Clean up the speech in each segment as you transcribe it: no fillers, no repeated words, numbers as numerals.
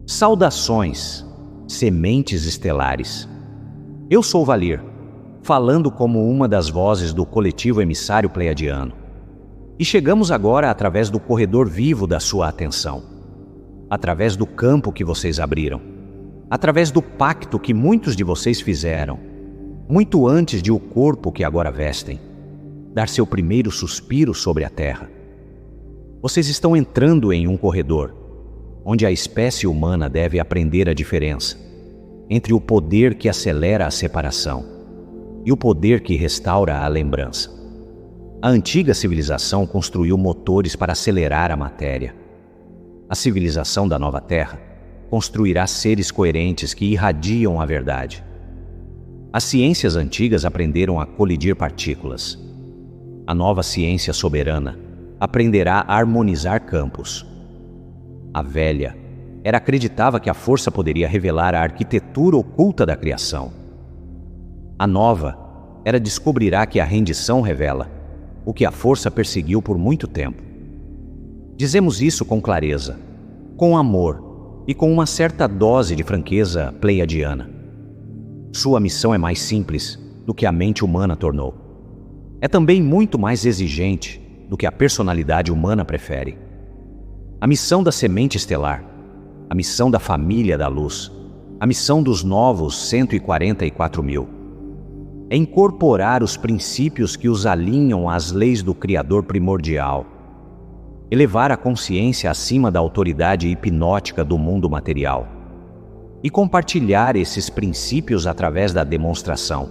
Saudações, sementes estelares. Eu sou Valir, falando como uma das vozes do coletivo emissário pleiadiano. E chegamos agora através do corredor vivo da sua atenção, através do campo que vocês abriram, através do pacto que muitos de vocês fizeram, muito antes de o corpo que agora vestem, dar seu primeiro suspiro sobre a terra. Vocês estão entrando em um corredor, onde a espécie humana deve aprender a diferença entre o poder que acelera a separação e o poder que restaura a lembrança. A antiga civilização construiu motores para acelerar a matéria. A civilização da nova Terra construirá seres coerentes que irradiam a verdade. As ciências antigas aprenderam a colidir partículas. A nova ciência soberana aprenderá a harmonizar campos. A velha acreditava que a força poderia revelar a arquitetura oculta da criação. A nova descobrirá que a rendição revela o que a força perseguiu por muito tempo. Dizemos isso com clareza, com amor e com uma certa dose de franqueza pleiadiana. Sua missão é mais simples do que a mente humana tornou. É também muito mais exigente do que a personalidade humana prefere. A missão da semente estelar, a missão da família da luz, a missão dos novos 144 mil, é incorporar os princípios que os alinham às leis do Criador primordial, elevar a consciência acima da autoridade hipnótica do mundo material e compartilhar esses princípios através da demonstração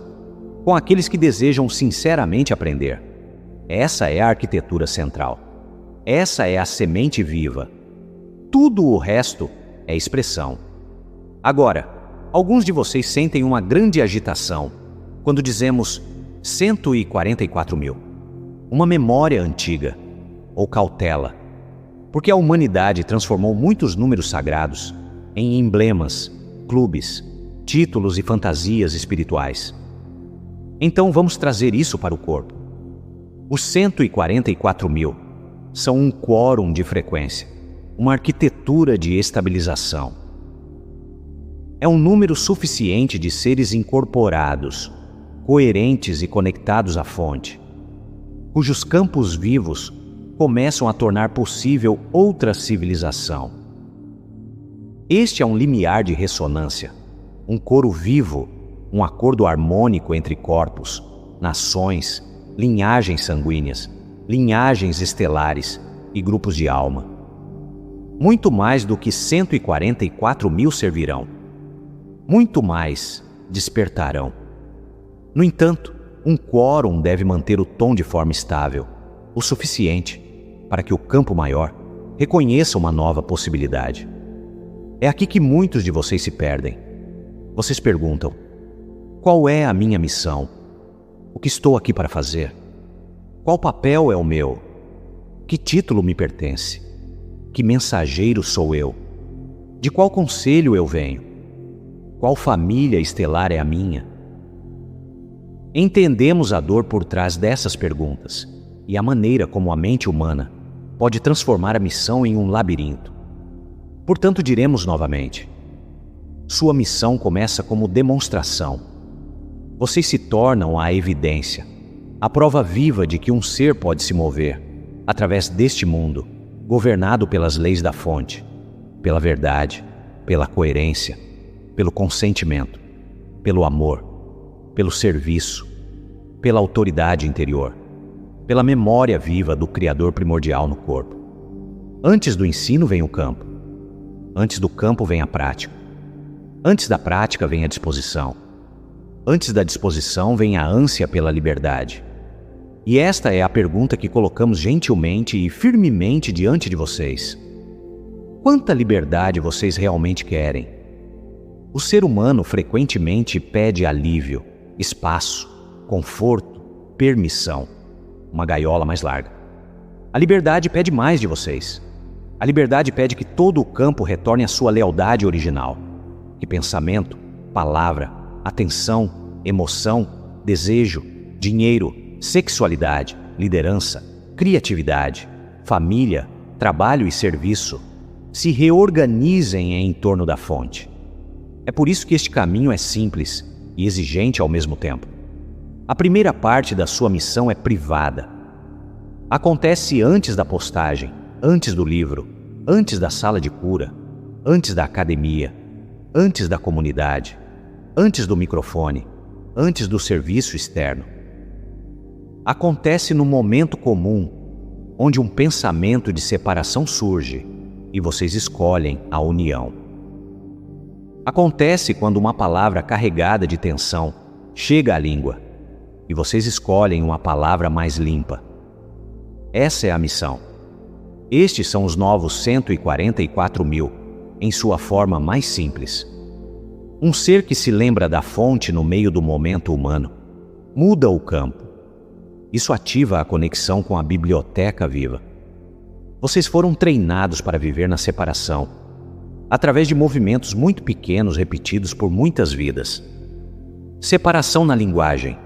com aqueles que desejam sinceramente aprender. Essa é a arquitetura central. Essa é a semente viva. Tudo o resto é expressão. Agora, alguns de vocês sentem uma grande agitação quando dizemos 144 mil. Uma memória antiga, ou cautela, porque a humanidade transformou muitos números sagrados em emblemas, clubes, títulos e fantasias espirituais. Então vamos trazer isso para o corpo. Os 144 mil são um quórum de frequência, uma arquitetura de estabilização. É um número suficiente de seres incorporados, coerentes e conectados à fonte, cujos campos vivos começam a tornar possível outra civilização. Este é um limiar de ressonância, um coro vivo, um acordo harmônico entre corpos, nações, linhagens sanguíneas, linhagens estelares e grupos de alma. Muito mais do que 144 mil servirão. Muito mais despertarão. No entanto, um quórum deve manter o tom de forma estável, o suficiente para que o campo maior reconheça uma nova possibilidade. É aqui que muitos de vocês se perdem. Vocês perguntam: qual é a minha missão? O que estou aqui para fazer? Qual papel é o meu? Que título me pertence? Que mensageiro sou eu? De qual conselho eu venho? Qual família estelar é a minha? Entendemos a dor por trás dessas perguntas e a maneira como a mente humana pode transformar a missão em um labirinto. Portanto, diremos novamente: sua missão começa como demonstração. Vocês se tornam a evidência, a prova viva de que um ser pode se mover através deste mundo, governado pelas leis da fonte, pela verdade, pela coerência, pelo consentimento, pelo amor, pelo serviço, pela autoridade interior, pela memória viva do Criador primordial no corpo. Antes do ensino vem o campo. Antes do campo vem a prática. Antes da prática vem a disposição. Antes da disposição vem a ânsia pela liberdade. E esta é a pergunta que colocamos gentilmente e firmemente diante de vocês. Quanta liberdade vocês realmente querem? O ser humano frequentemente pede alívio, espaço, conforto, permissão, uma gaiola mais larga. A liberdade pede mais de vocês. A liberdade pede que todo o campo retorne à sua lealdade original, que pensamento, palavra, atenção, emoção, desejo, dinheiro, sexualidade, liderança, criatividade, família, trabalho e serviço se reorganizem em torno da fonte. É por isso que este caminho é simples e exigente ao mesmo tempo. A primeira parte da sua missão é privada. Acontece antes da postagem, antes do livro, antes da sala de cura, antes da academia, antes da comunidade, antes do microfone, antes do serviço externo. Acontece no momento comum, onde um pensamento de separação surge e vocês escolhem a união. Acontece quando uma palavra carregada de tensão chega à língua e vocês escolhem uma palavra mais limpa. Essa é a missão. Estes são os novos 144 mil, em sua forma mais simples. Um ser que se lembra da fonte no meio do momento humano muda o campo. Isso ativa a conexão com a biblioteca viva. Vocês foram treinados para viver na separação, através de movimentos muito pequenos repetidos por muitas vidas. Separação na linguagem,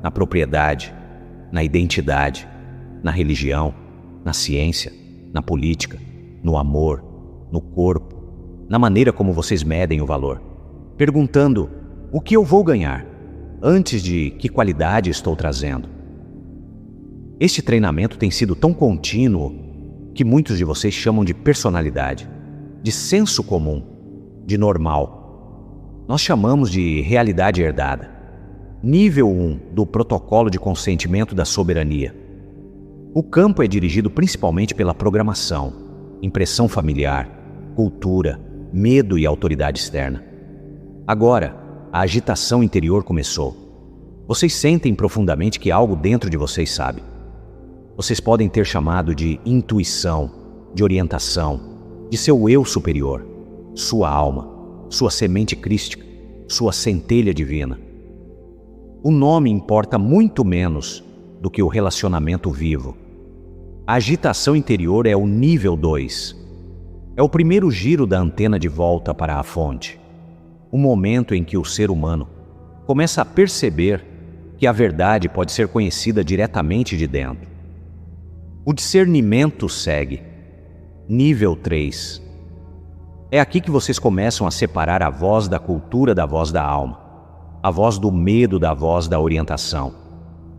na propriedade, na identidade, na religião, na ciência, na política, no amor, no corpo, na maneira como vocês medem o valor, perguntando: o que eu vou ganhar? Antes de que qualidade estou trazendo? Este treinamento tem sido tão contínuo que muitos de vocês chamam de personalidade, de senso comum, de normal. Nós chamamos de realidade herdada. Nível 1 do protocolo de consentimento da soberania. O campo é dirigido principalmente pela programação, impressão familiar, cultura, medo e autoridade externa. Agora, a agitação interior começou. Vocês sentem profundamente que algo dentro de vocês sabe. Vocês podem ter chamado de intuição, de orientação, de seu eu superior, sua alma, sua semente crística, sua centelha divina. O nome importa muito menos do que o relacionamento vivo. A agitação interior é o nível 2. É o primeiro giro da antena de volta para a fonte. O momento em que o ser humano começa a perceber que a verdade pode ser conhecida diretamente de dentro. O discernimento segue. Nível 3. É aqui que vocês começam a separar a voz da cultura da voz da alma, a voz do medo da voz da orientação,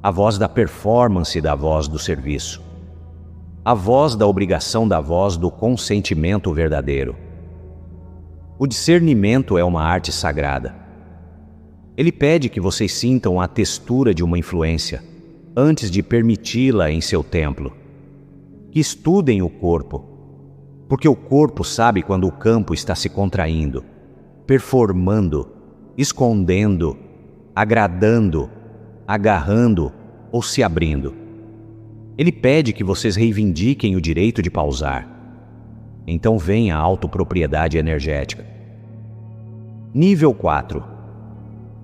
a voz da performance da voz do serviço, a voz da obrigação da voz do consentimento verdadeiro. O discernimento é uma arte sagrada. Ele pede que vocês sintam a textura de uma influência antes de permiti-la em seu templo. Que estudem o corpo, porque o corpo sabe quando o campo está se contraindo, performando, escondendo, agradando, agarrando ou se abrindo. Ele pede que vocês reivindiquem o direito de pausar. Então vem a autopropriedade energética. Nível 4.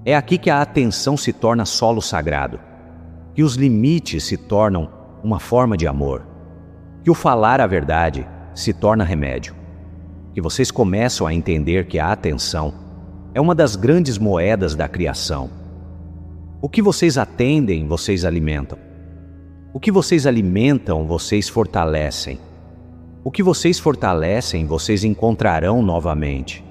É aqui que a atenção se torna solo sagrado, que os limites se tornam uma forma de amor, que o falar a verdade se torna remédio, que vocês começam a entender que a atenção é uma das grandes moedas da criação. O que vocês atendem, vocês alimentam. O que vocês alimentam, vocês fortalecem. O que vocês fortalecem, vocês encontrarão novamente.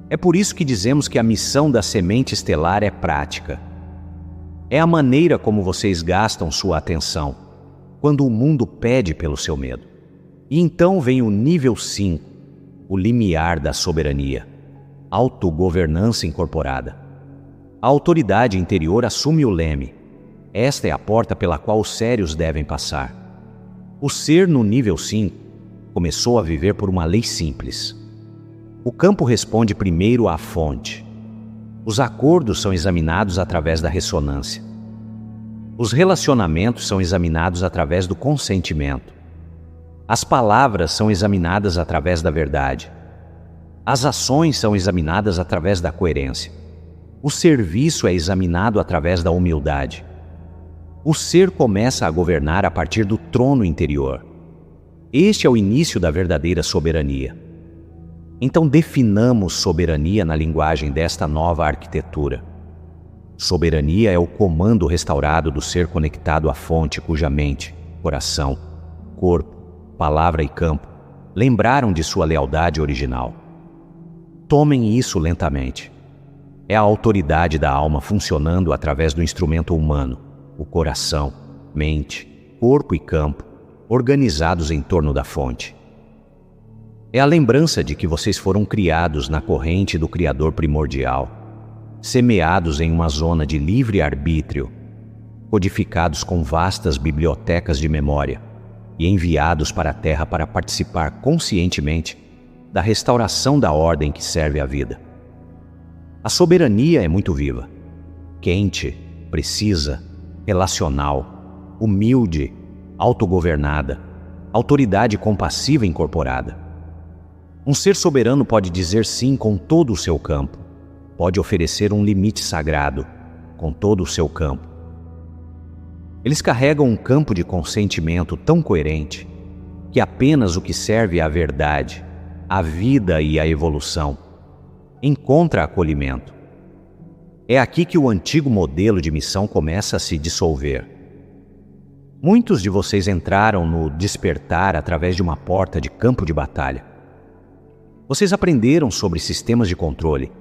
É por isso que dizemos que a missão da semente estelar é prática. É a maneira como vocês gastam sua atenção quando o mundo pede pelo seu medo. E então vem o nível 5, o limiar da soberania, autogovernança incorporada. A autoridade interior assume o leme. Esta é a porta pela qual os sérios devem passar. O ser no nível 5 começou a viver por uma lei simples. O campo responde primeiro à fonte. Os acordos são examinados através da ressonância. Os relacionamentos são examinados através do consentimento. As palavras são examinadas através da verdade. As ações são examinadas através da coerência. O serviço é examinado através da humildade. O ser começa a governar a partir do trono interior. Este é o início da verdadeira soberania. Então definamos soberania na linguagem desta nova arquitetura. Soberania é o comando restaurado do ser conectado à fonte cuja mente, coração, corpo, palavra e campo lembraram de sua lealdade original. Tomem isso lentamente. É a autoridade da alma funcionando através do instrumento humano, o coração, mente, corpo e campo, organizados em torno da fonte. É a lembrança de que vocês foram criados na corrente do Criador primordial, semeados em uma zona de livre arbítrio, codificados com vastas bibliotecas de memória e enviados para a Terra para participar conscientemente da restauração da ordem que serve à vida. A soberania é muito viva, quente, precisa, relacional, humilde, autogovernada, autoridade compassiva incorporada. Um ser soberano pode dizer sim com todo o seu campo, pode oferecer um limite sagrado com todo o seu campo. Eles carregam um campo de consentimento tão coerente que apenas o que serve à verdade, à vida e à evolução encontra acolhimento. É aqui que o antigo modelo de missão começa a se dissolver. Muitos de vocês entraram no despertar através de uma porta de campo de batalha. Vocês aprenderam sobre sistemas de controle,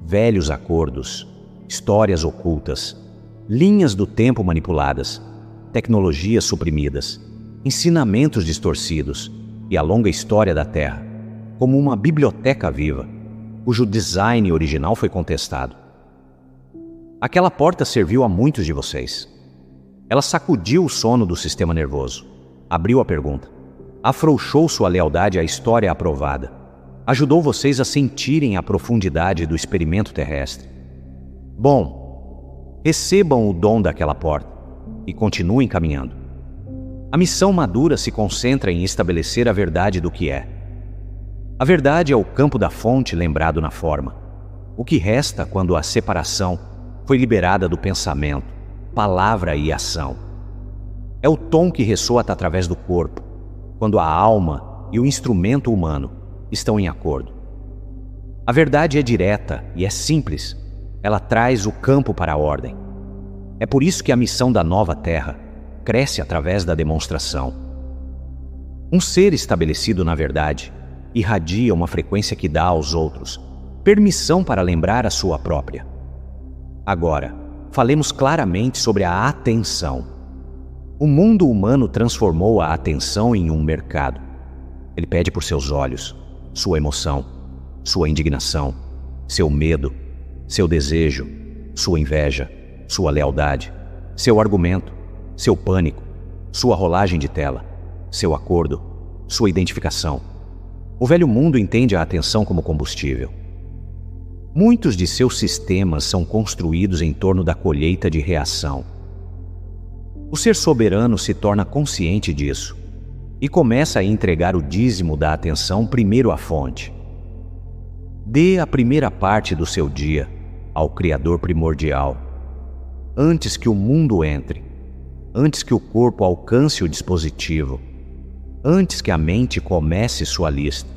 velhos acordos, histórias ocultas, linhas do tempo manipuladas, tecnologias suprimidas, ensinamentos distorcidos e a longa história da Terra, como uma biblioteca viva, cujo design original foi contestado. Aquela porta serviu a muitos de vocês. Ela sacudiu o sono do sistema nervoso, abriu a pergunta, afrouxou sua lealdade à história aprovada, ajudou vocês a sentirem a profundidade do experimento terrestre. Bom, recebam o dom daquela porta e continuem caminhando. A missão madura se concentra em estabelecer a verdade do que é. A verdade é o campo da fonte lembrado na forma. O que resta quando a separação foi liberada do pensamento, palavra e ação. É o tom que ressoa através do corpo, quando a alma e o instrumento humano estão em acordo. A verdade é direta e é simples. Ela traz o campo para a ordem. É por isso que a missão da nova Terra cresce através da demonstração. Um ser estabelecido na verdade irradia uma frequência que dá aos outros permissão para lembrar a sua própria. Agora, falemos claramente sobre a atenção. O mundo humano transformou a atenção em um mercado. Ele pede por seus olhos, sua emoção, sua indignação, seu medo, seu desejo, sua inveja, sua lealdade, seu argumento, seu pânico, sua rolagem de tela, seu acordo, sua identificação. O velho mundo entende a atenção como combustível. Muitos de seus sistemas são construídos em torno da colheita de reação. O ser soberano se torna consciente disso e começa a entregar o dízimo da atenção primeiro à fonte. Dê a primeira parte do seu dia ao Criador primordial, antes que o mundo entre, antes que o corpo alcance o dispositivo, antes que a mente comece sua lista.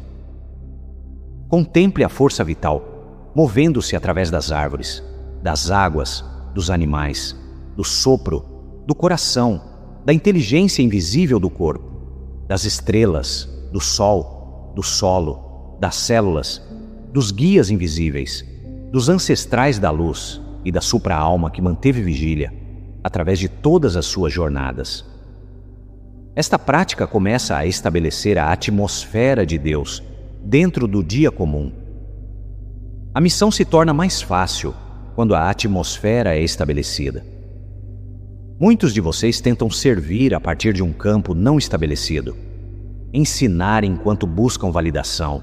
Contemple a força vital, movendo-se através das árvores, das águas, dos animais, do sopro, do coração, da inteligência invisível do corpo, das estrelas, do sol, do solo, das células, dos guias invisíveis, dos ancestrais da luz e da supra-alma que manteve vigília através de todas as suas jornadas. Esta prática começa a estabelecer a atmosfera de Deus dentro do dia comum. A missão se torna mais fácil quando a atmosfera é estabelecida. Muitos de vocês tentam servir a partir de um campo não estabelecido, ensinar enquanto buscam validação,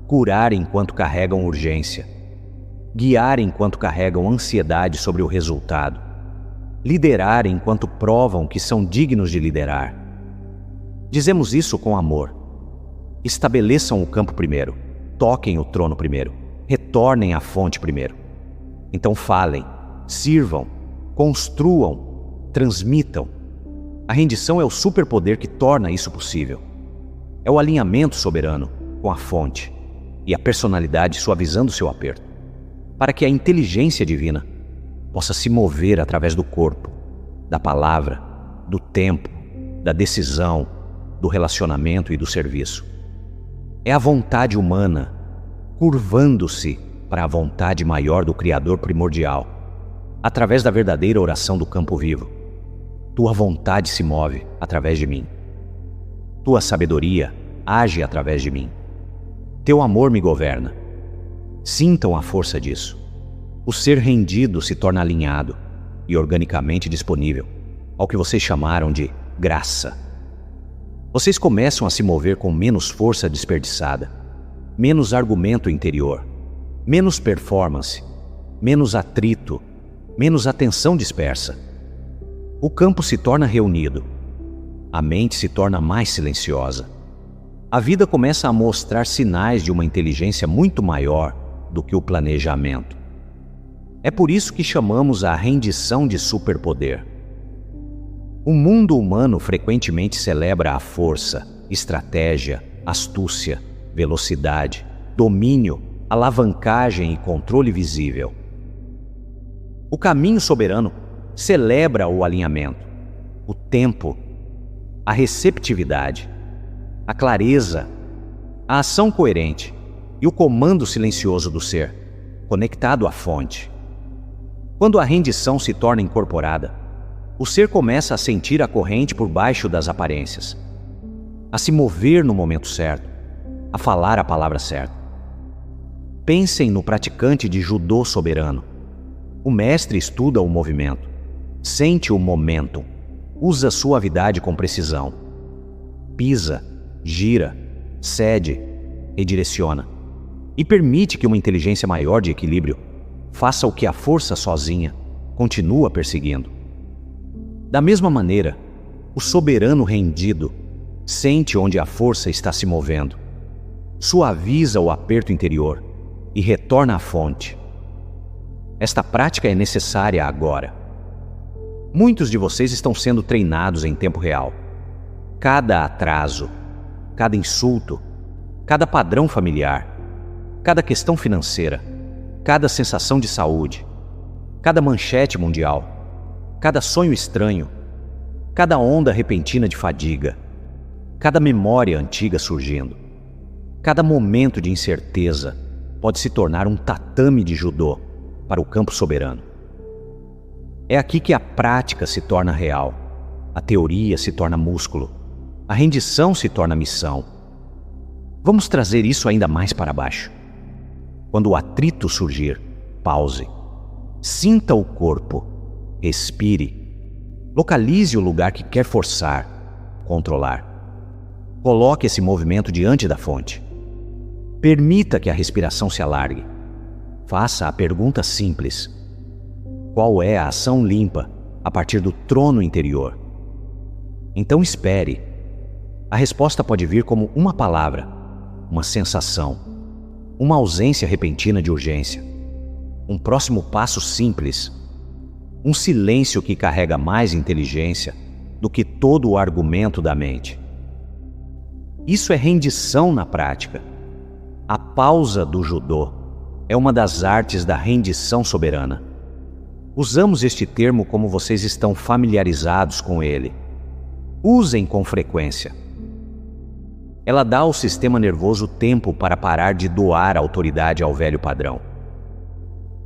curar enquanto carregam urgência, guiar enquanto carregam ansiedade sobre o resultado, liderar enquanto provam que são dignos de liderar. Dizemos isso com amor. Estabeleçam o campo primeiro, toquem o trono primeiro, retornem à fonte primeiro. Então falem, sirvam, construam, transmitam. A rendição é o superpoder que torna isso possível. É o alinhamento soberano com a fonte e a personalidade suavizando seu aperto, para que a inteligência divina possa se mover através do corpo, da palavra, do tempo, da decisão, do relacionamento e do serviço. É a vontade humana curvando-se para a vontade maior do Criador primordial, através da verdadeira oração do campo vivo. Tua vontade se move através de mim. Tua sabedoria age através de mim. Teu amor me governa. Sintam a força disso. O ser rendido se torna alinhado e organicamente disponível ao que vocês chamaram de graça. Vocês começam a se mover com menos força desperdiçada, menos argumento interior, menos performance, menos atrito, menos atenção dispersa. O campo se torna reunido. A mente se torna mais silenciosa. A vida começa a mostrar sinais de uma inteligência muito maior do que o planejamento. É por isso que chamamos a rendição de superpoder. O mundo humano frequentemente celebra a força, estratégia, astúcia, velocidade, domínio, alavancagem e controle visível. O caminho soberano celebra o alinhamento, o tempo, a receptividade, a clareza, a ação coerente e o comando silencioso do ser, conectado à fonte. Quando a rendição se torna incorporada, o ser começa a sentir a corrente por baixo das aparências, a se mover no momento certo, a falar a palavra certa. Pensem no praticante de judô soberano. O mestre estuda o movimento, sente o momentum, usa suavidade com precisão. Pisa, gira, cede, redireciona e permite que uma inteligência maior de equilíbrio faça o que a força sozinha continua perseguindo. Da mesma maneira, o soberano rendido sente onde a força está se movendo, suaviza o aperto interior e retorna à fonte. Esta prática é necessária agora. Muitos de vocês estão sendo treinados em tempo real. Cada atraso, cada insulto, cada padrão familiar, cada questão financeira, cada sensação de saúde, cada manchete mundial, cada sonho estranho, cada onda repentina de fadiga, cada memória antiga surgindo, cada momento de incerteza pode se tornar um tatame de judô para o campo soberano. É aqui que a prática se torna real, a teoria se torna músculo, a rendição se torna missão. Vamos trazer isso ainda mais para baixo. Quando o atrito surgir, pause, sinta o corpo, respire, localize o lugar que quer forçar, controlar. Coloque esse movimento diante da fonte. Permita que a respiração se alargue. Faça a pergunta simples: qual é a ação limpa a partir do trono interior? Então espere. A resposta pode vir como uma palavra, uma sensação, uma ausência repentina de urgência, um próximo passo simples, um silêncio que carrega mais inteligência do que todo o argumento da mente. Isso é rendição na prática. A pausa do judô é uma das artes da rendição soberana. Usamos este termo como vocês estão familiarizados com ele. Usem com frequência. Ela dá ao sistema nervoso tempo para parar de doar autoridade ao velho padrão.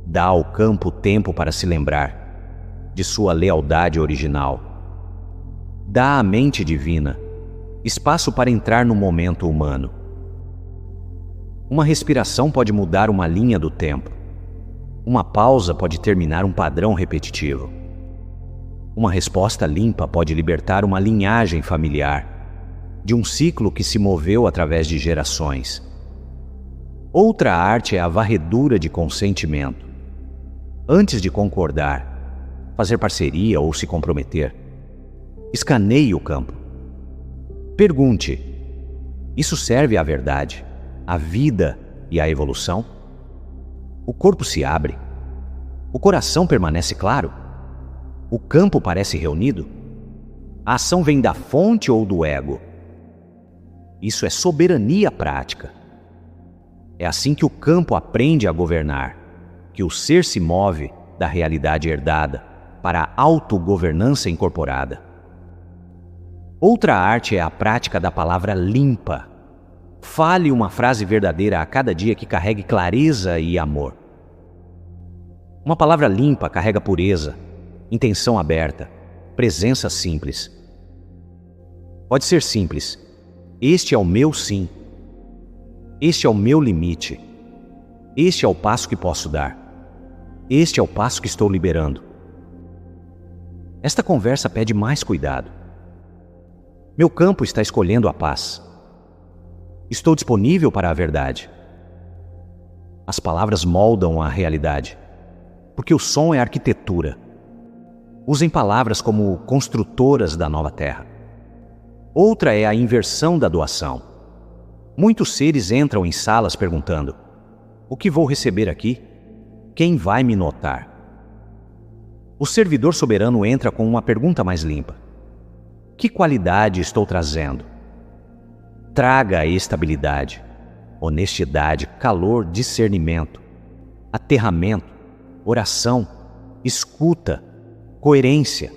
Dá ao campo tempo para se lembrar de sua lealdade original. Dá à mente divina espaço para entrar no momento humano. Uma respiração pode mudar uma linha do tempo. Uma pausa pode terminar um padrão repetitivo. Uma resposta limpa pode libertar uma linhagem familiar de um ciclo que se moveu através de gerações. Outra arte é a varredura de consentimento. Antes de concordar, fazer parceria ou se comprometer, escaneie o campo. Pergunte: isso serve à verdade, à vida e à evolução? O corpo se abre? O coração permanece claro? O campo parece reunido? A ação vem da fonte ou do ego? Isso é soberania prática. É assim que o campo aprende a governar, que o ser se move da realidade herdada para a autogovernança incorporada. Outra arte é a prática da palavra limpa. Fale uma frase verdadeira a cada dia que carregue clareza e amor. Uma palavra limpa carrega pureza, intenção aberta, presença simples. Pode ser simples. Este é o meu sim. Este é o meu limite. Este é o passo que posso dar. Este é o passo que estou liberando. Esta conversa pede mais cuidado. Meu campo está escolhendo a paz. Estou disponível para a verdade. As palavras moldam a realidade, porque o som é arquitetura. Usem palavras como construtoras da nova terra. Outra é a inversão da doação. Muitos seres entram em salas perguntando: o que vou receber aqui? Quem vai me notar? O servidor soberano entra com uma pergunta mais limpa: que qualidade estou trazendo? Traga estabilidade, honestidade, calor, discernimento, aterramento, oração, escuta, coerência.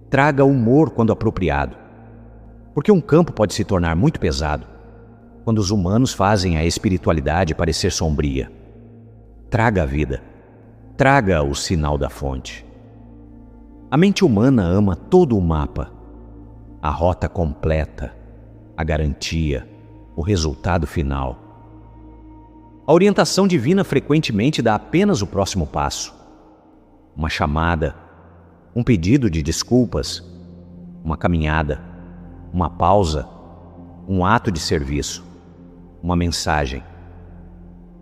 Traga humor quando apropriado, porque um campo pode se tornar muito pesado quando os humanos fazem a espiritualidade parecer sombria. Traga a vida, traga o sinal da fonte. A mente humana ama todo o mapa, a rota completa, a garantia, o resultado final. A orientação divina frequentemente dá apenas o próximo passo. Uma chamada, um pedido de desculpas, uma caminhada, uma pausa, um ato de serviço, uma mensagem.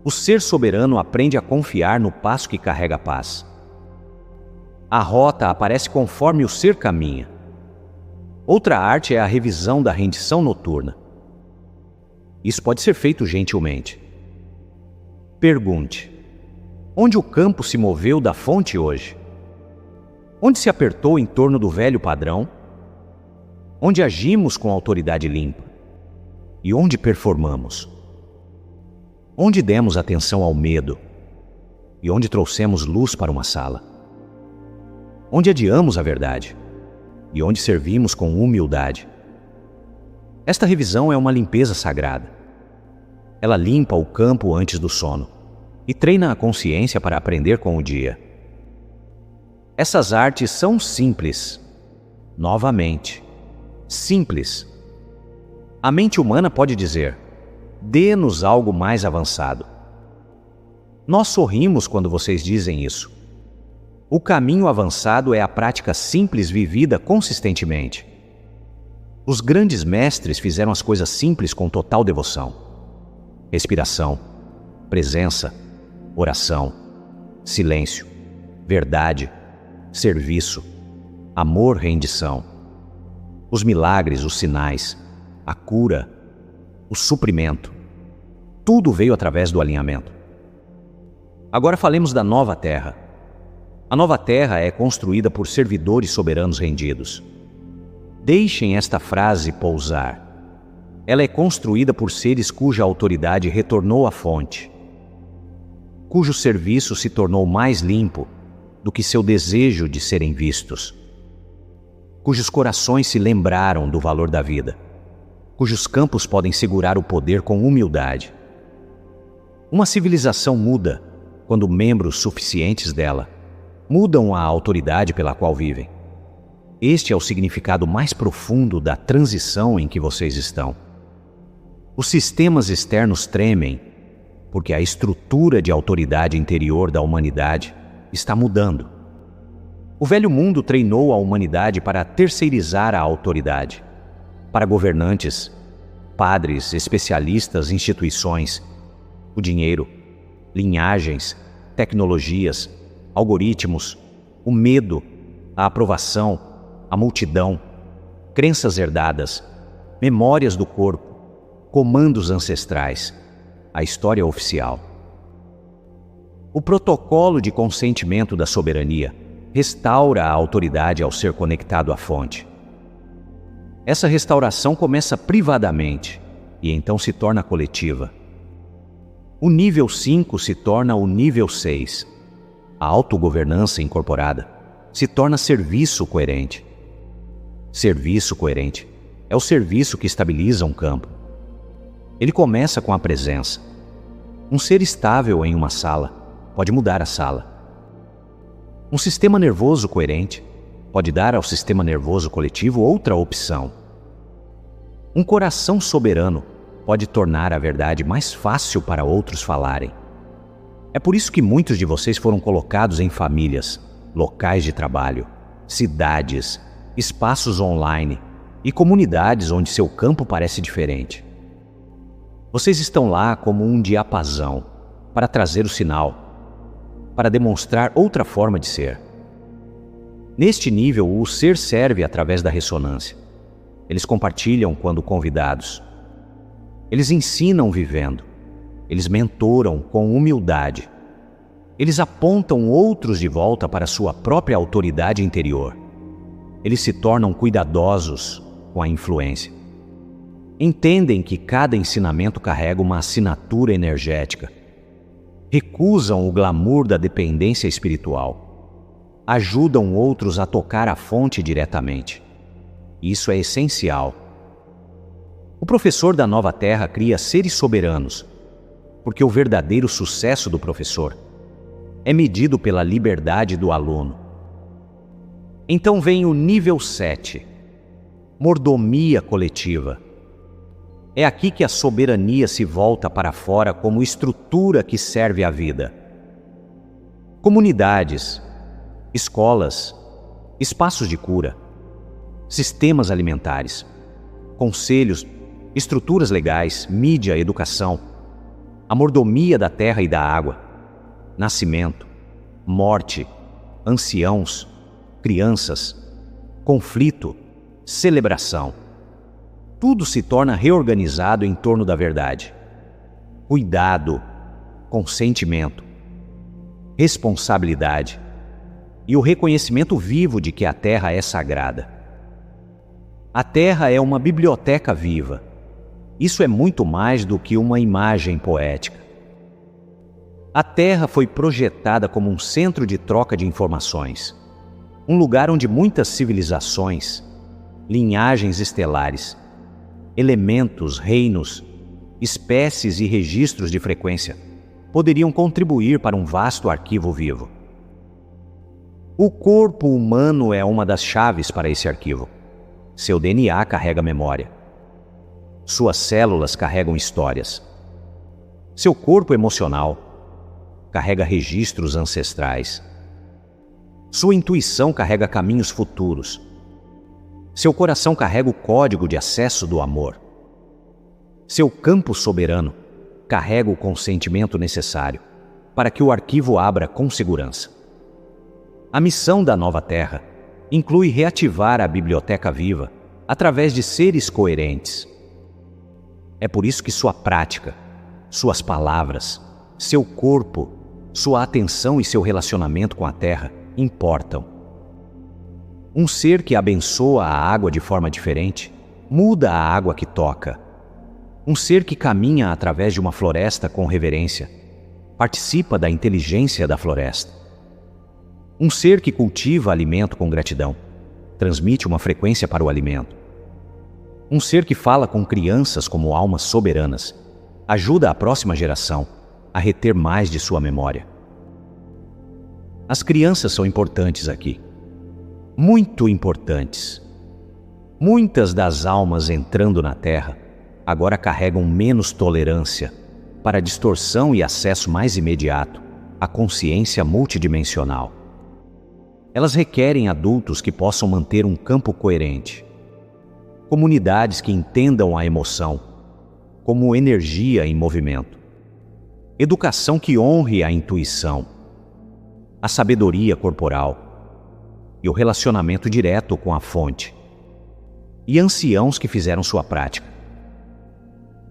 O ser soberano aprende a confiar no passo que carrega a paz. A rota aparece conforme o ser caminha. Outra arte é a revisão da rendição noturna. Isso pode ser feito gentilmente. Pergunte: onde o campo se moveu da fonte hoje? Onde se apertou em torno do velho padrão? Onde agimos com autoridade limpa? E onde performamos? Onde demos atenção ao medo? E onde trouxemos luz para uma sala? Onde adiamos a verdade? E onde servimos com humildade? Esta revisão é uma limpeza sagrada. Ela limpa o campo antes do sono e treina a consciência para aprender com o dia. Essas artes são simples. Novamente, simples. A mente humana pode dizer: dê-nos algo mais avançado. Nós sorrimos quando vocês dizem isso. O caminho avançado é a prática simples vivida consistentemente. Os grandes mestres fizeram as coisas simples com total devoção. Respiração, presença, oração, silêncio, verdade, serviço, amor, rendição. Os milagres, os sinais, a cura, o suprimento, tudo veio através do alinhamento. Agora falemos da nova terra. A nova terra é construída por servidores soberanos rendidos. Deixem esta frase pousar. Ela é construída por seres cuja autoridade retornou à fonte, cujo serviço se tornou mais limpo do que seu desejo de serem vistos, cujos corações se lembraram do valor da vida, cujos campos podem segurar o poder com humildade. Uma civilização muda quando membros suficientes dela mudam a autoridade pela qual vivem. Este é o significado mais profundo da transição em que vocês estão. Os sistemas externos tremem porque a estrutura de autoridade interior da humanidade está mudando. O velho mundo treinou a humanidade para terceirizar a autoridade, para governantes, padres, especialistas, instituições, o dinheiro, linhagens, tecnologias, algoritmos, o medo, a aprovação, a multidão, crenças herdadas, memórias do corpo, comandos ancestrais, a história oficial. O protocolo de consentimento da soberania restaura a autoridade ao ser conectado à fonte. Essa restauração começa privadamente e então se torna coletiva. O nível 5 se torna o nível 6. A autogovernança incorporada se torna serviço coerente. Serviço coerente é o serviço que estabiliza um campo. Ele começa com a presença. Um ser estável em uma sala pode mudar a sala. Um sistema nervoso coerente pode dar ao sistema nervoso coletivo outra opção. Um coração soberano pode tornar a verdade mais fácil para outros falarem. É por isso que muitos de vocês foram colocados em famílias, locais de trabalho, cidades, espaços online e comunidades onde seu campo parece diferente. Vocês estão lá como um diapasão para trazer o sinal, para demonstrar outra forma de ser. Neste nível, o ser serve através da ressonância. Eles compartilham quando convidados. Eles ensinam vivendo. Eles mentoram com humildade. Eles apontam outros de volta para sua própria autoridade interior. Eles se tornam cuidadosos com a influência. Entendem que cada ensinamento carrega uma assinatura energética. Recusam o glamour da dependência espiritual. Ajudam outros a tocar a fonte diretamente. Isso é essencial. O professor da Nova Terra cria seres soberanos, porque o verdadeiro sucesso do professor é medido pela liberdade do aluno. Então vem o nível 7, mordomia coletiva. É aqui que a soberania se volta para fora como estrutura que serve à vida. Comunidades, escolas, espaços de cura, sistemas alimentares, conselhos, estruturas legais, mídia, educação, a mordomia da terra e da água, nascimento, morte, anciãos, crianças, conflito, celebração. Tudo se torna reorganizado em torno da verdade. Cuidado, consentimento, responsabilidade e o reconhecimento vivo de que a terra é sagrada. A terra é uma biblioteca viva. Isso é muito mais do que uma imagem poética. A Terra foi projetada como um centro de troca de informações, um lugar onde muitas civilizações, linhagens estelares, elementos, reinos, espécies e registros de frequência poderiam contribuir para um vasto arquivo vivo. O corpo humano é uma das chaves para esse arquivo. Seu DNA carrega memória. Suas células carregam histórias. Seu corpo emocional carrega registros ancestrais. Sua intuição carrega caminhos futuros. Seu coração carrega o código de acesso do amor. Seu campo soberano carrega o consentimento necessário para que o arquivo abra com segurança. A missão da Nova Terra inclui reativar a biblioteca viva através de seres coerentes. É por isso que sua prática, suas palavras, seu corpo, sua atenção e seu relacionamento com a Terra importam. Um ser que abençoa a água de forma diferente muda a água que toca. Um ser que caminha através de uma floresta com reverência participa da inteligência da floresta. Um ser que cultiva alimento com gratidão transmite uma frequência para o alimento. Um ser que fala com crianças como almas soberanas ajuda a próxima geração a reter mais de sua memória. As crianças são importantes aqui. Muito importantes. Muitas das almas entrando na Terra agora carregam menos tolerância para distorção e acesso mais imediato à consciência multidimensional. Elas requerem adultos que possam manter um campo coerente. Comunidades que entendam a emoção como energia em movimento. Educação que honre a intuição, a sabedoria corporal e o relacionamento direto com a fonte. E anciãos que fizeram sua prática.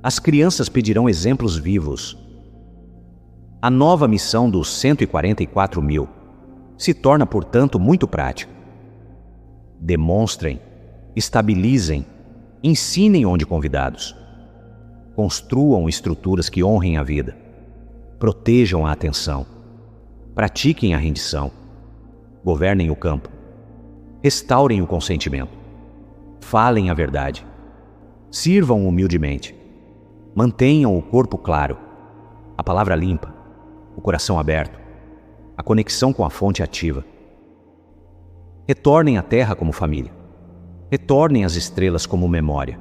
As crianças pedirão exemplos vivos. A nova missão dos 144 mil se torna, portanto, muito prática. Demonstrem, estabilizem, ensinem onde convidados. Construam estruturas que honrem a vida. Protejam a atenção. Pratiquem a rendição. Governem o campo. Restaurem o consentimento. Falem a verdade. Sirvam humildemente. Mantenham o corpo claro, a palavra limpa, o coração aberto, a conexão com a fonte ativa. Retornem à Terra como família. Retornem às estrelas como memória.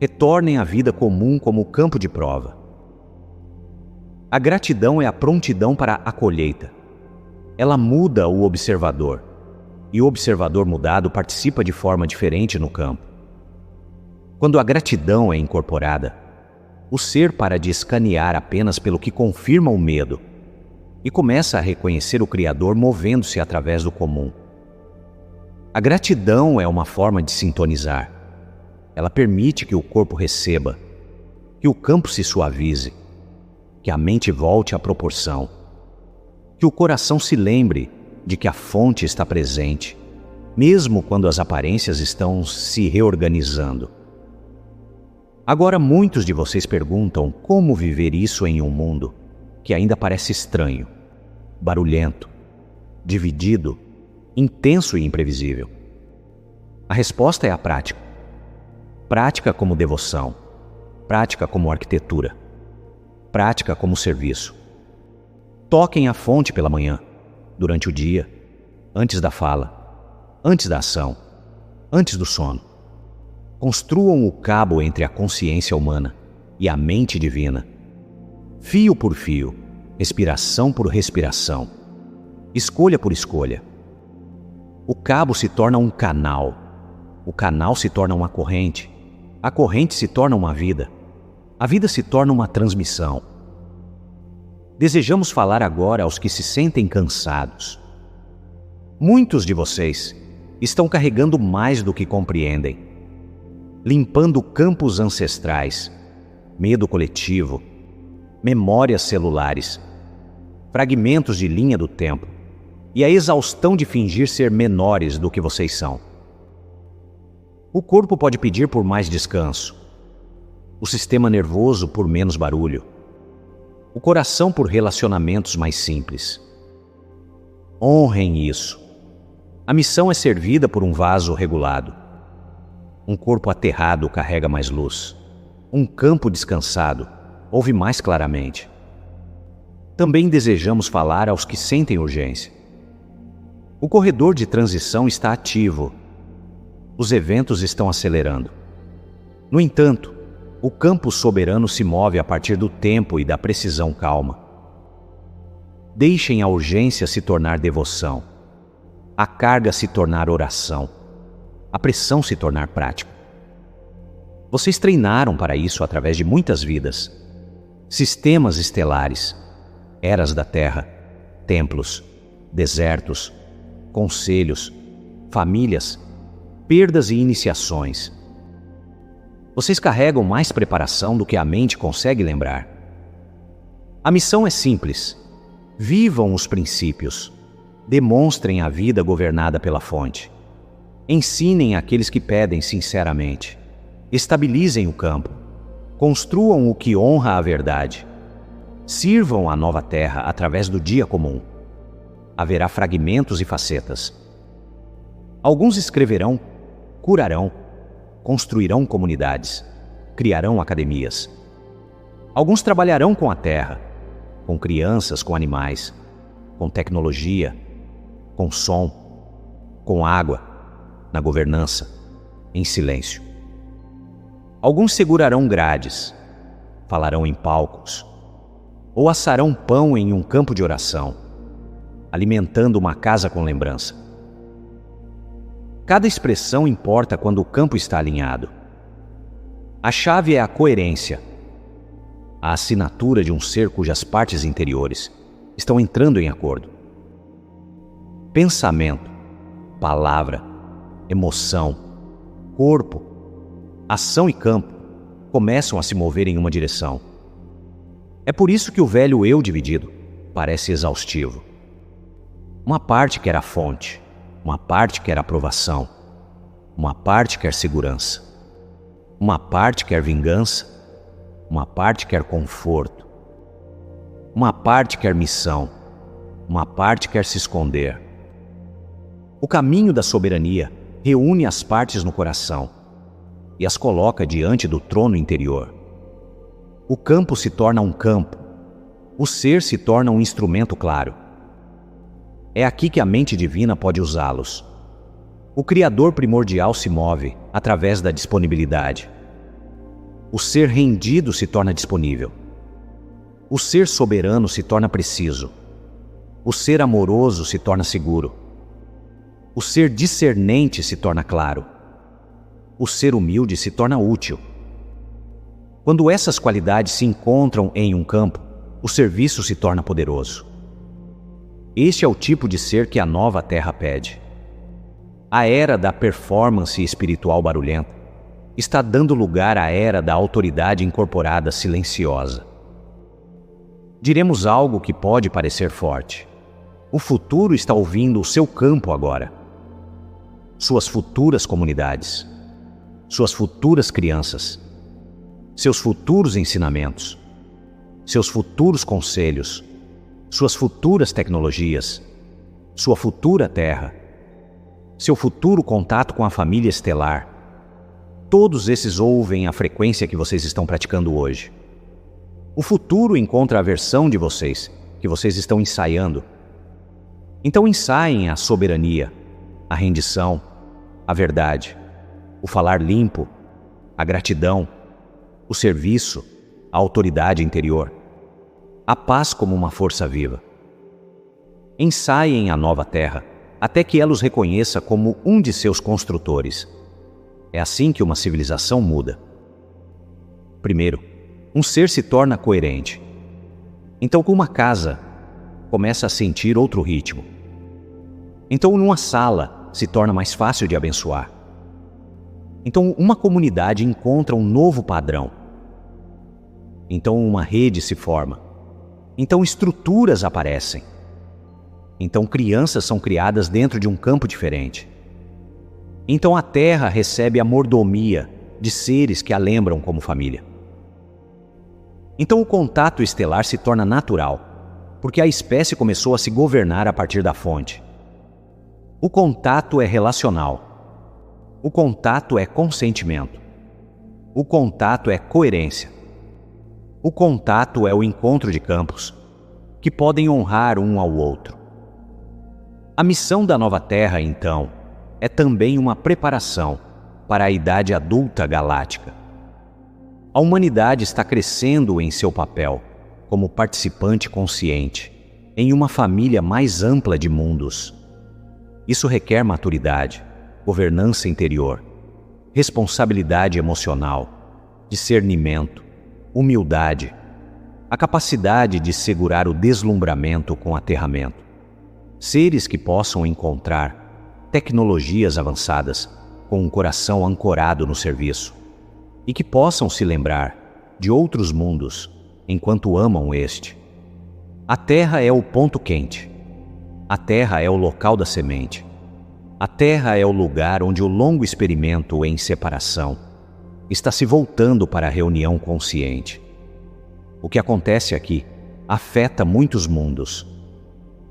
Retornem à vida comum como campo de prova. A gratidão é a prontidão para a colheita. Ela muda o observador, e o observador mudado participa de forma diferente no campo. Quando a gratidão é incorporada, o ser para de escanear apenas pelo que confirma o medo e começa a reconhecer o Criador movendo-se através do comum. A gratidão é uma forma de sintonizar. Ela permite que o corpo receba, que o campo se suavize, que a mente volte à proporção, que o coração se lembre de que a fonte está presente, mesmo quando as aparências estão se reorganizando. Agora muitos de vocês perguntam como viver isso em um mundo que ainda parece estranho, barulhento, dividido, intenso e imprevisível. A resposta é a prática. Prática como devoção, prática como arquitetura, prática como serviço. Toquem a fonte pela manhã, durante o dia, antes da fala, antes da ação, antes do sono. Construam o cabo entre a consciência humana e a mente divina. Fio por fio, respiração por respiração, escolha por escolha. O cabo se torna um canal, o canal se torna uma corrente, a corrente se torna uma vida, a vida se torna uma transmissão. Desejamos falar agora aos que se sentem cansados. Muitos de vocês estão carregando mais do que compreendem, limpando campos ancestrais, medo coletivo, memórias celulares, fragmentos de linha do tempo e a exaustão de fingir ser menores do que vocês são. O corpo pode pedir por mais descanso, o sistema nervoso por menos barulho, o coração por relacionamentos mais simples. Honrem isso. A missão é servida por um vaso regulado. Um corpo aterrado carrega mais luz. Um campo descansado ouve mais claramente. Também desejamos falar aos que sentem urgência. O corredor de transição está ativo. Os eventos estão acelerando. No entanto, o campo soberano se move a partir do tempo e da precisão calma. Deixem a urgência se tornar devoção, a carga se tornar oração, a pressão se tornar prática. Vocês treinaram para isso através de muitas vidas, sistemas estelares, eras da Terra, templos, desertos, conselhos, famílias, perdas e iniciações. Vocês carregam mais preparação do que a mente consegue lembrar. A missão é simples. Vivam os princípios. Demonstrem a vida governada pela fonte. Ensinem àqueles que pedem sinceramente. Estabilizem o campo. Construam o que honra a verdade. Sirvam a nova terra através do dia comum. Haverá fragmentos e facetas. Alguns escreverão, curarão, construirão comunidades, criarão academias. Alguns trabalharão com a terra, com crianças, com animais, com tecnologia, com som, com água, na governança, em silêncio. Alguns segurarão grades, falarão em palcos, ou assarão pão em um campo de oração, alimentando uma casa com lembrança. Cada expressão importa quando o campo está alinhado. A chave é a coerência, a assinatura de um ser cujas partes interiores estão entrando em acordo. Pensamento, palavra, emoção, corpo, ação e campo começam a se mover em uma direção. É por isso que o velho eu dividido parece exaustivo. Uma parte quer a fonte, uma parte quer aprovação, uma parte quer segurança, uma parte quer vingança, uma parte quer conforto, uma parte quer missão, uma parte quer se esconder. O caminho da soberania reúne as partes no coração e as coloca diante do trono interior. o campo se torna um campo. O ser se torna um instrumento claro. É aqui que a mente divina pode usá-los. O Criador primordial se move através da disponibilidade. O ser rendido se torna disponível. O ser soberano se torna preciso. O ser amoroso se torna seguro. O ser discernente se torna claro. O ser humilde se torna útil. Quando essas qualidades se encontram em um campo, o serviço se torna poderoso. Este é o tipo de ser que a nova Terra pede. A era da performance espiritual barulhenta está dando lugar à era da autoridade incorporada silenciosa. Diremos algo que pode parecer forte. O futuro está ouvindo o seu campo agora. Suas futuras comunidades, suas futuras crianças, seus futuros ensinamentos, seus futuros conselhos, suas futuras tecnologias, sua futura terra, seu futuro contato com a família estelar. Todos esses ouvem a frequência que vocês estão praticando hoje. O futuro encontra a versão de vocês, que vocês estão ensaiando. Então ensaiem a soberania, a rendição, a verdade, o falar limpo, a gratidão, o serviço, a autoridade interior, a paz como uma força viva. Ensaiem a nova terra, até que ela os reconheça como um de seus construtores. É assim que uma civilização muda. Primeiro, um ser se torna coerente. Então, com uma casa, começa a sentir outro ritmo. Então, numa sala, se torna mais fácil de abençoar. Então, uma comunidade encontra um novo padrão. Então, uma rede se forma. Então, estruturas aparecem. Então, crianças são criadas dentro de um campo diferente. Então, a Terra recebe a mordomia de seres que a lembram como família. Então, o contato estelar se torna natural, porque a espécie começou a se governar a partir da fonte. O contato é relacional. O contato é consentimento. O contato é coerência. O contato é o encontro de campos, que podem honrar um ao outro. A missão da nova Terra, então, é também uma preparação para a idade adulta galáctica. A humanidade está crescendo em seu papel como participante consciente em uma família mais ampla de mundos. Isso requer maturidade, governança interior, responsabilidade emocional, discernimento, humildade, a capacidade de segurar o deslumbramento com aterramento. Seres que possam encontrar tecnologias avançadas com um coração ancorado no serviço e que possam se lembrar de outros mundos enquanto amam este. A Terra é o ponto quente. A Terra é o local da semente. A Terra é o lugar onde o longo experimento em separação está se voltando para a reunião consciente. O que acontece aqui afeta muitos mundos.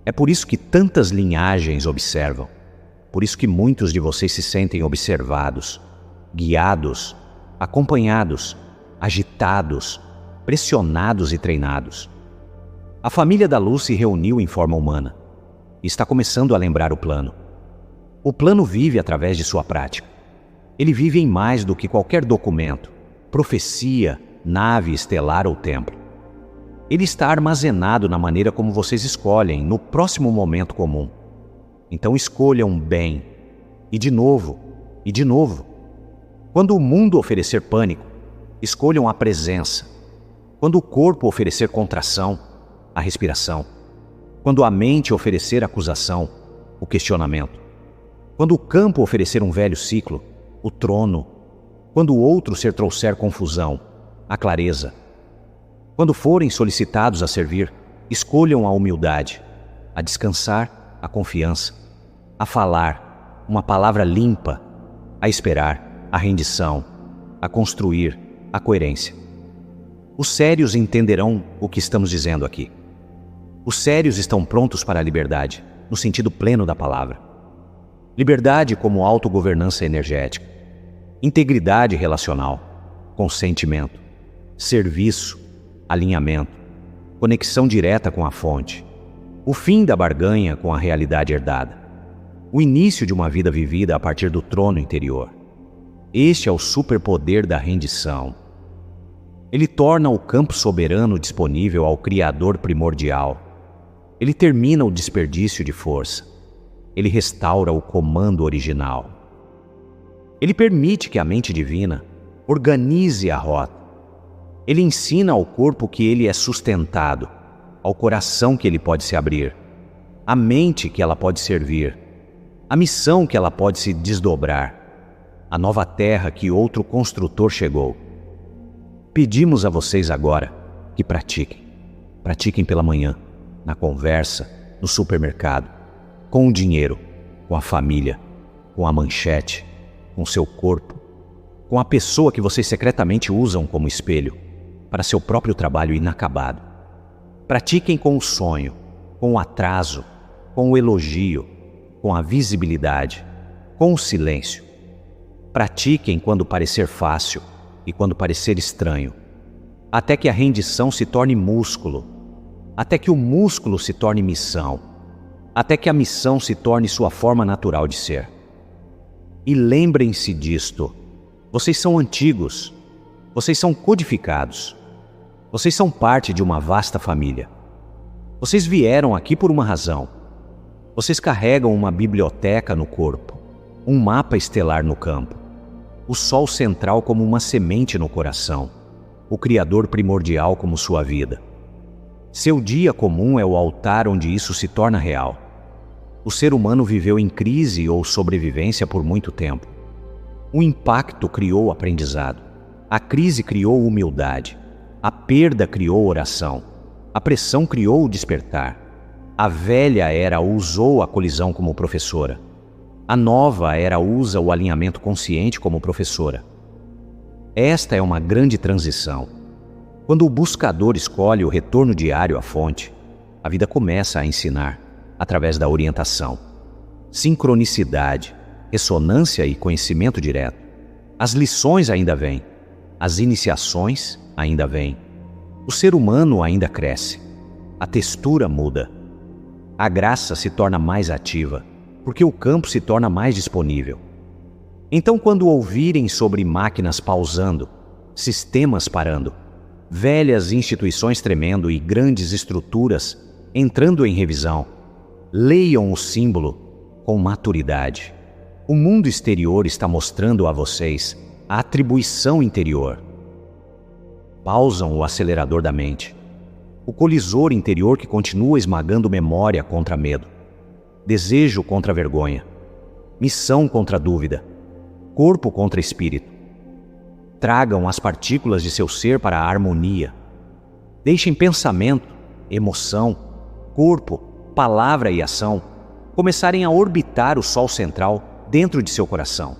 É por isso que tantas linhagens observam. Por isso que muitos de vocês se sentem observados, guiados, acompanhados, agitados, pressionados e treinados. A família da luz se reuniu em forma humana e está começando a lembrar o plano. O plano vive através de sua prática. Ele vive em mais do que qualquer documento, profecia, nave estelar ou templo. Ele está armazenado na maneira como vocês escolhem no próximo momento comum. Então escolham bem, e de novo, e de novo. Quando o mundo oferecer pânico, escolham a presença. Quando o corpo oferecer contração, a respiração. Quando a mente oferecer acusação, o questionamento. Quando o campo oferecer um velho ciclo, o trono. Quando o outro ser trouxer confusão, a clareza. Quando forem solicitados a servir, escolham a humildade, a descansar, a confiança, a falar, uma palavra limpa, a esperar, a rendição, a construir, a coerência. Os sérios entenderão o que estamos dizendo aqui. Os sérios estão prontos para a liberdade, no sentido pleno da palavra. Liberdade como autogovernança energética, integridade relacional, consentimento, serviço, alinhamento, conexão direta com a fonte, o fim da barganha com a realidade herdada, o início de uma vida vivida a partir do trono interior. Este é o superpoder da rendição. Ele torna o campo soberano disponível ao Criador primordial. Ele termina o desperdício de força. Ele restaura o comando original. Ele permite que a mente divina organize a rota. Ele ensina ao corpo que ele é sustentado, ao coração que ele pode se abrir, à mente que ela pode servir, a missão que ela pode se desdobrar, a nova terra que outro construtor chegou. Pedimos a vocês agora que pratiquem. Pratiquem pela manhã, na conversa, no supermercado, com o dinheiro, com a família, com a manchete, com seu corpo, com a pessoa que vocês secretamente usam como espelho para seu próprio trabalho inacabado. Pratiquem com o sonho, com o atraso, com o elogio, com a visibilidade, com o silêncio. Pratiquem quando parecer fácil e quando parecer estranho, até que a rendição se torne músculo, até que o músculo se torne missão, até que a missão se torne sua forma natural de ser. E lembrem-se disto: vocês são antigos, vocês são codificados, vocês são parte de uma vasta família. Vocês vieram aqui por uma razão. Vocês carregam uma biblioteca no corpo, um mapa estelar no campo, o sol central como uma semente no coração, o Criador primordial como sua vida. Seu dia comum é o altar onde isso se torna real. O ser humano viveu em crise ou sobrevivência por muito tempo. O impacto criou aprendizado. A crise criou humildade. A perda criou oração. A pressão criou o despertar. A velha era usou a colisão como professora. A nova era usa o alinhamento consciente como professora. Esta é uma grande transição. Quando o buscador escolhe o retorno diário à fonte, a vida começa a ensinar, através da orientação. Sincronicidade, ressonância e conhecimento direto. As lições ainda vêm. As iniciações ainda vêm. O ser humano ainda cresce. A textura muda. A graça se torna mais ativa, porque o campo se torna mais disponível. Então, quando ouvirem sobre máquinas pausando, sistemas parando, velhas instituições tremendo e grandes estruturas entrando em revisão, leiam o símbolo com maturidade. O mundo exterior está mostrando a vocês a atribuição interior. Pausam o acelerador da mente, o colisor interior que continua esmagando memória contra medo, desejo contra vergonha, missão contra dúvida, corpo contra espírito. Tragam as partículas de seu ser para a harmonia. Deixem pensamento, emoção, corpo, palavra e ação começarem a orbitar o sol central dentro de seu coração.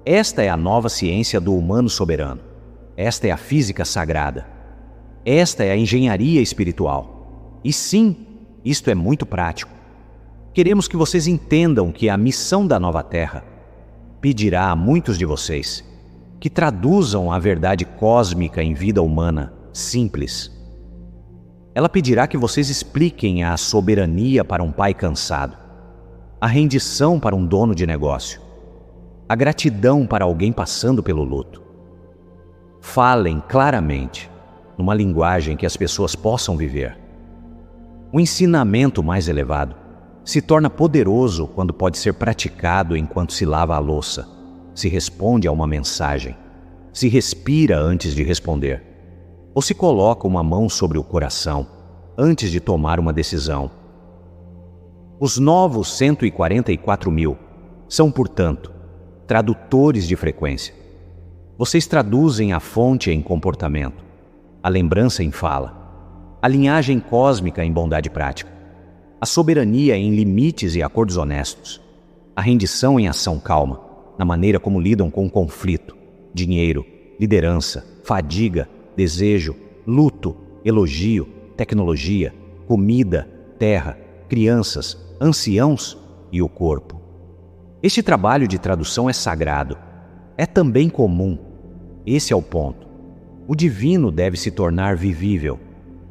Esta é a nova ciência do humano soberano. Esta é a física sagrada. Esta é a engenharia espiritual. E sim, isto é muito prático. Queremos que vocês entendam que a missão da nova Terra pedirá a muitos de vocês que traduzam a verdade cósmica em vida humana simples. Ela pedirá que vocês expliquem a soberania para um pai cansado, a rendição para um dono de negócio, a gratidão para alguém passando pelo luto. Falem claramente, numa linguagem que as pessoas possam viver. O ensinamento mais elevado se torna poderoso quando pode ser praticado enquanto se lava a louça, se responde a uma mensagem, se respira antes de responder, ou se coloca uma mão sobre o coração antes de tomar uma decisão. Os novos 144 mil são, portanto, tradutores de frequência. Vocês traduzem a fonte em comportamento, a lembrança em fala, a linhagem cósmica em bondade prática, a soberania em limites e acordos honestos, a rendição em ação calma, na maneira como lidam com conflito, dinheiro, liderança, fadiga, desejo, luto, elogio, tecnologia, comida, terra, crianças, anciãos e o corpo. Este trabalho de tradução é sagrado. É também comum. Esse é o ponto. O divino deve se tornar vivível.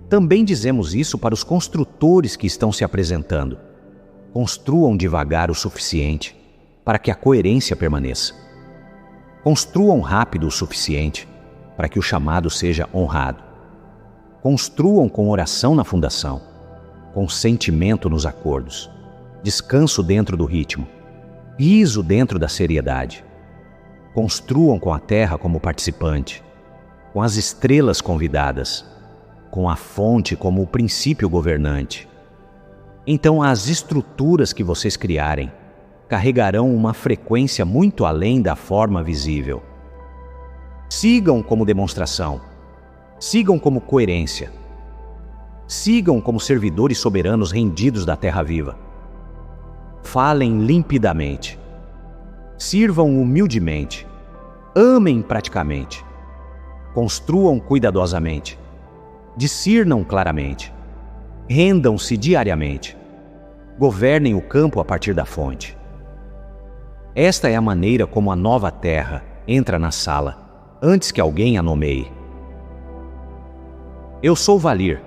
Também dizemos isso para os construtores que estão se apresentando. Construam devagar o suficiente para que a coerência permaneça. Construam rápido o suficiente para que o chamado seja honrado. Construam com oração na fundação, com sentimento nos acordos, descanso dentro do ritmo, riso dentro da seriedade. Construam com a terra como participante, com as estrelas convidadas, com a fonte como o princípio governante. Então as estruturas que vocês criarem carregarão uma frequência muito além da forma visível. Sigam como demonstração, sigam como coerência, sigam como servidores soberanos rendidos da terra viva. Falem limpidamente, sirvam humildemente, amem praticamente, construam cuidadosamente, discernam claramente, rendam-se diariamente, governem o campo a partir da fonte. Esta é a maneira como a nova terra entra na sala, antes que alguém a nomeie. Eu sou Valir,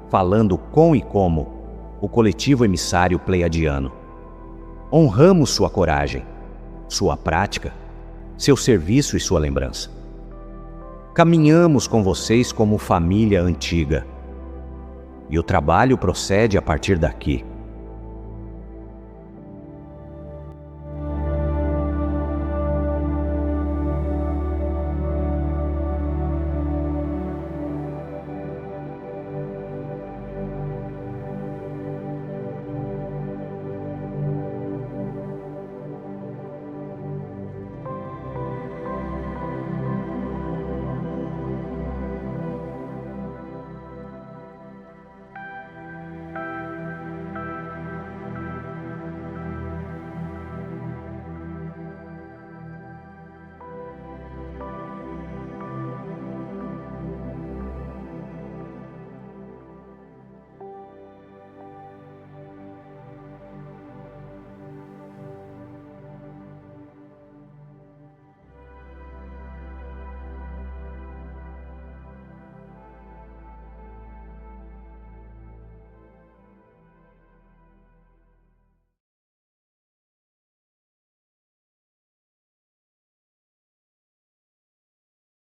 falando com e como o coletivo emissário pleiadiano. Honramos sua coragem, sua prática, seu serviço e sua lembrança. Caminhamos com vocês como família antiga. E o trabalho procede a partir daqui.